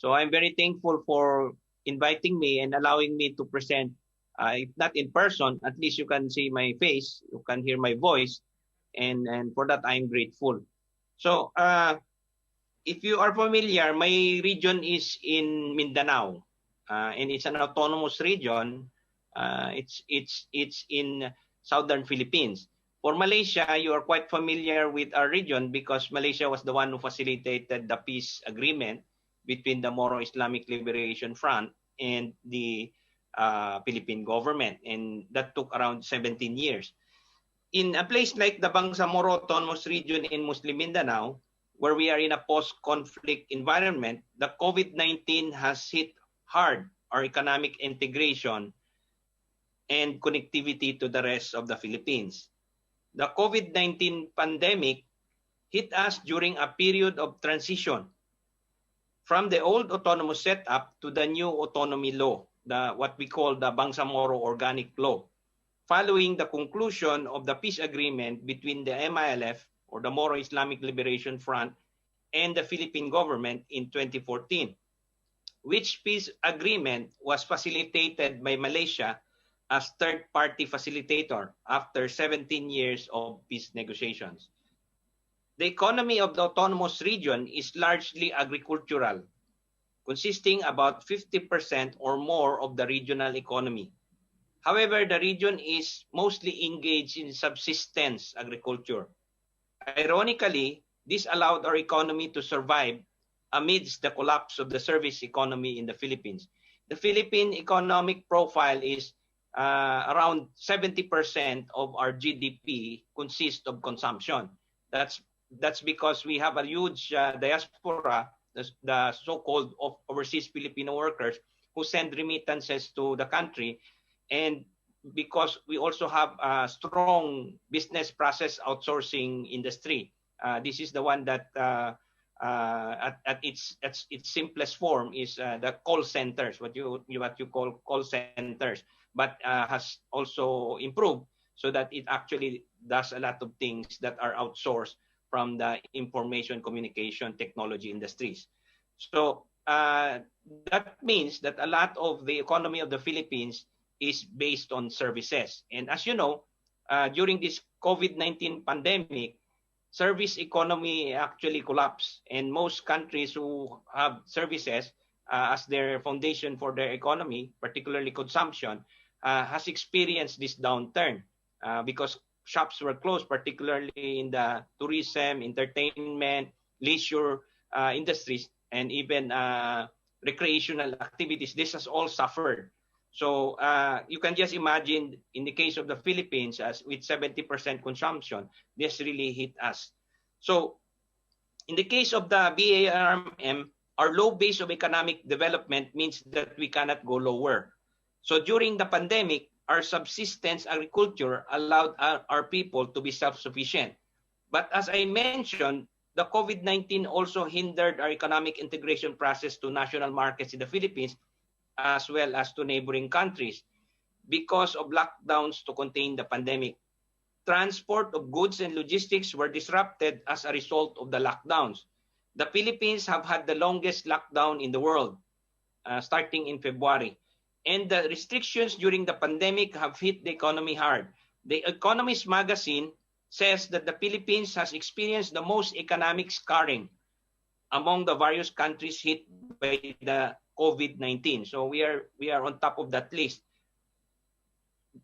So I'm very thankful for inviting me and allowing me to present, if not in person, at least you can see my face, you can hear my voice, and for that I'm grateful. So if you are familiar, my region is in Mindanao, and it's an autonomous region. It's in southern Philippines. For Malaysia, you are quite familiar with our region because Malaysia was the one who facilitated the peace agreement between the Moro Islamic Liberation Front and the Philippine government, and that took around 17 years. In a place like the Bangsamoro Autonomous Region in Muslim Mindanao, where we are in a post-conflict environment, the COVID-19 has hit hard our economic integration and connectivity to the rest of the Philippines. The COVID-19 pandemic hit us during a period of transition from the old autonomous setup to the new autonomy law, what we call the Bangsamoro Organic Law, following the conclusion of the peace agreement between the MILF, or the Moro Islamic Liberation Front, and the Philippine government in 2014, which peace agreement was facilitated by Malaysia as third-party facilitator after 17 years of peace negotiations. The economy of the autonomous region is largely agricultural, consisting about 50% or more of the regional economy. However, the region is mostly engaged in subsistence agriculture. Ironically, this allowed our economy to survive amidst the collapse of the service economy in the Philippines. The Philippine economic profile is around 70% of our GDP consists of consumption. That's because we have a huge diaspora, the so-called overseas Filipino workers who send remittances to the country, and because we also have a strong business process outsourcing industry. This is the one that at its simplest form is the call centers, what you call call centers, but has also improved so that it actually does a lot of things that are outsourced from the information communication technology industries. So that means that a lot of the economy of the Philippines is based on services. And as you know, during this COVID-19 pandemic, service economy actually collapsed. And most countries who have services as their foundation for their economy, particularly consumption, has experienced this downturn because shops were closed, particularly in the tourism, entertainment, leisure industries, and even recreational activities. This has all suffered. So you can just imagine in the case of the Philippines, as with 70% consumption, this really hit us. So in the case of the BARM, our low base of economic development means that we cannot go lower. So during the pandemic, our subsistence agriculture allowed our people to be self-sufficient. But as I mentioned, the COVID-19 also hindered our economic integration process to national markets in the Philippines, as well as to neighboring countries, because of lockdowns to contain the pandemic. Transport of goods and logistics were disrupted as a result of the lockdowns. The Philippines have had the longest lockdown in the world, starting in February. And the restrictions during the pandemic have hit the economy hard. The Economist magazine says that the Philippines has experienced the most economic scarring among the various countries hit by the COVID-19. So we are on top of that list.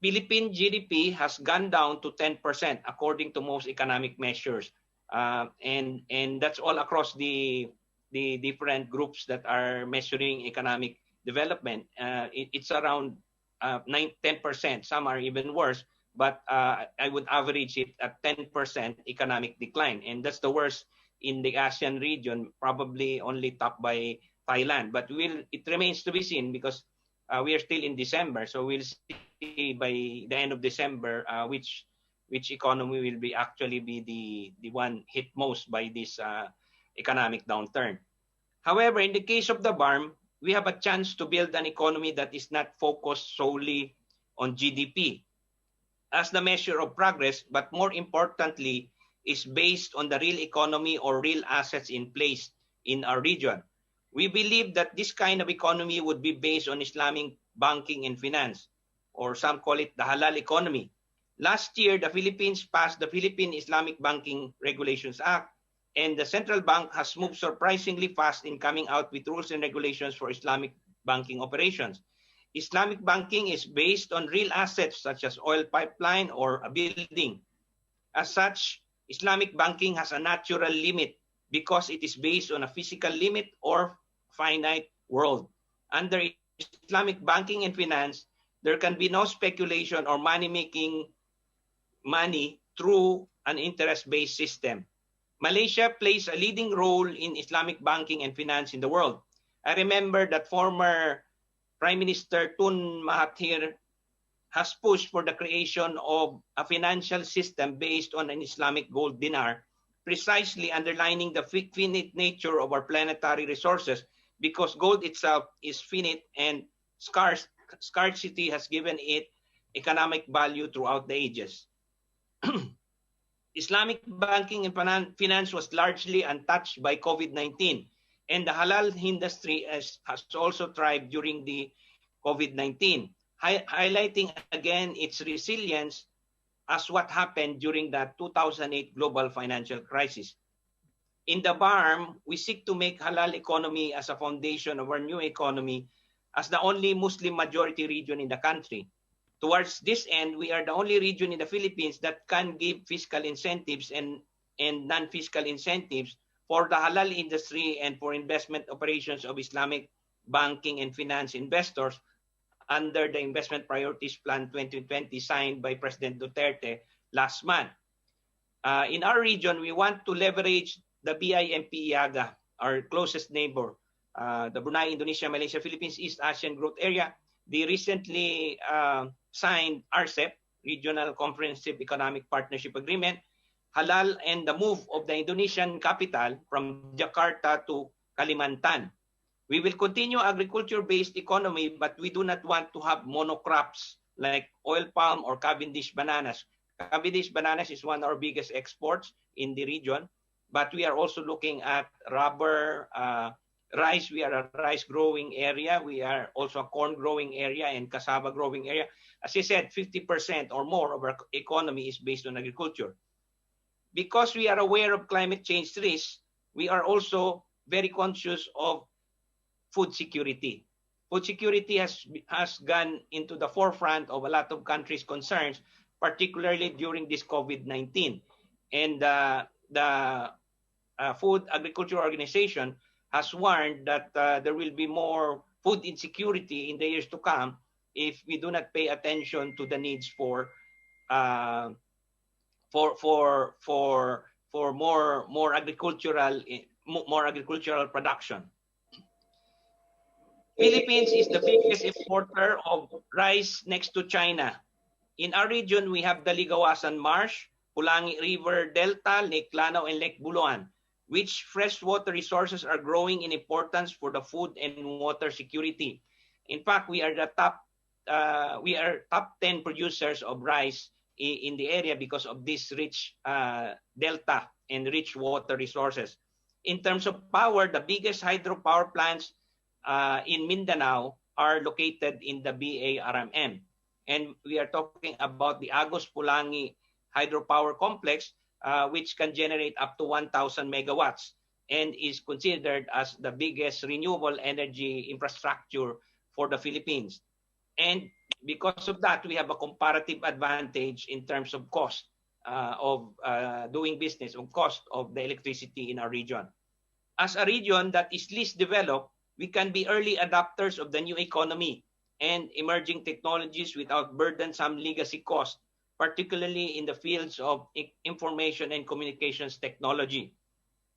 Philippine GDP has gone down to 10% according to most economic measures. And that's all across the different groups that are measuring economic development. It's around 10%. Some are even worse, but I would average it at 10% economic decline. And that's the worst in the ASEAN region, probably only topped by Thailand. But it remains to be seen because we are still in December. So we'll see by the end of December which economy will be actually be the one hit most by this economic downturn. However, in the case of the BARM, we have a chance to build an economy that is not focused solely on GDP as the measure of progress, but more importantly, is based on the real economy or real assets in place in our region. We believe that this kind of economy would be based on Islamic banking and finance, or some call it the halal economy. Last year, the Philippines passed the Philippine Islamic Banking Regulations Act, and the central bank has moved surprisingly fast in coming out with rules and regulations for Islamic banking operations. Islamic banking is based on real assets such as oil pipeline or a building. As such, Islamic banking has a natural limit because it is based on a physical limit or finite world. Under Islamic banking and finance, there can be no speculation or money making money through an interest-based system. Malaysia plays a leading role in Islamic banking and finance in the world. I remember that former Prime Minister Tun Mahathir has pushed for the creation of a financial system based on an Islamic gold dinar, precisely underlining the finite nature of our planetary resources, because gold itself is finite and scarcity has given it economic value throughout the ages. Islamic banking and finance was largely untouched by COVID-19, and the halal industry has also thrived during the COVID-19, highlighting again its resilience as what happened during the 2008 global financial crisis. In the BARM, we seek to make halal economy as a foundation of our new economy as the only Muslim majority region in the country. Towards this end, we are the only region in the Philippines that can give fiscal incentives and non-fiscal incentives for the halal industry and for investment operations of Islamic banking and finance investors under the Investment Priorities Plan 2020 signed by President Duterte last month. In our region, we want to leverage the BIMP IAGA, our closest neighbor, the Brunei, Indonesia, Malaysia, Philippines, East Asian Growth Area. They recently signed RCEP, Regional Comprehensive Economic Partnership Agreement, halal, and the move of the Indonesian capital from Jakarta to Kalimantan. We will continue agriculture-based economy, but we do not want to have monocrops like oil palm or Cavendish bananas. Cavendish bananas is one of our biggest exports in the region, but we are also looking at rubber, rice. We are a rice growing area. We are also a corn growing area and cassava growing area. As I said, 50% or more of our economy is based on agriculture. Because we are aware of climate change risks, we are also very conscious of food security. Food security has gone into the forefront of a lot of countries' concerns, particularly during this COVID-19. And the Food Agriculture Organization has warned that there will be more food insecurity in the years to come if we do not pay attention to the needs for more agricultural production. Philippines is the biggest importer of rice next to China. In our region, we have the Ligawasan Marsh, Pulangi River Delta, Lake Lanao, and Lake Buluan, which freshwater resources are growing in importance for the food and water security. In fact, we are top 10 producers of rice in the area because of this rich delta and rich water resources. In terms of power, the biggest hydropower plants in Mindanao are located in the BARMM. And we are talking about the Agos Pulangi Hydropower Complex, which can generate up to 1,000 megawatts and is considered as the biggest renewable energy infrastructure for the Philippines. And because of that, we have a comparative advantage in terms of cost of doing business, of cost of the electricity in our region. As a region that is least developed, we can be early adopters of the new economy and emerging technologies without burdensome legacy costs, particularly in the fields of information and communications technology.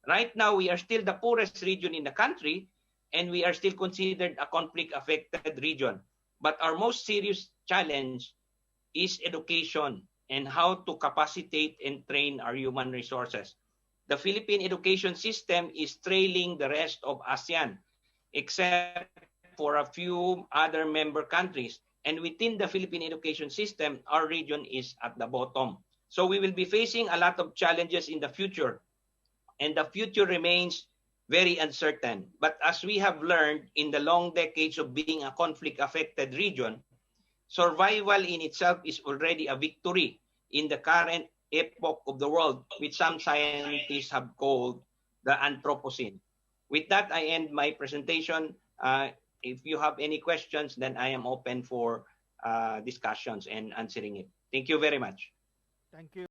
Right now, we are still the poorest region in the country, and we are still considered a conflict-affected region. But our most serious challenge is education and how to capacitate and train our human resources. The Philippine education system is trailing the rest of ASEAN, except for a few other member countries. And within the Philippine education system, our region is at the bottom. So we will be facing a lot of challenges in the future. And the future remains very uncertain. But as we have learned in the long decades of being a conflict-affected region, survival in itself is already a victory in the current epoch of the world, which some scientists have called the Anthropocene. With that, I end my presentation. If you have any questions, then I am open for discussions and answering it. Thank you very much. Thank you.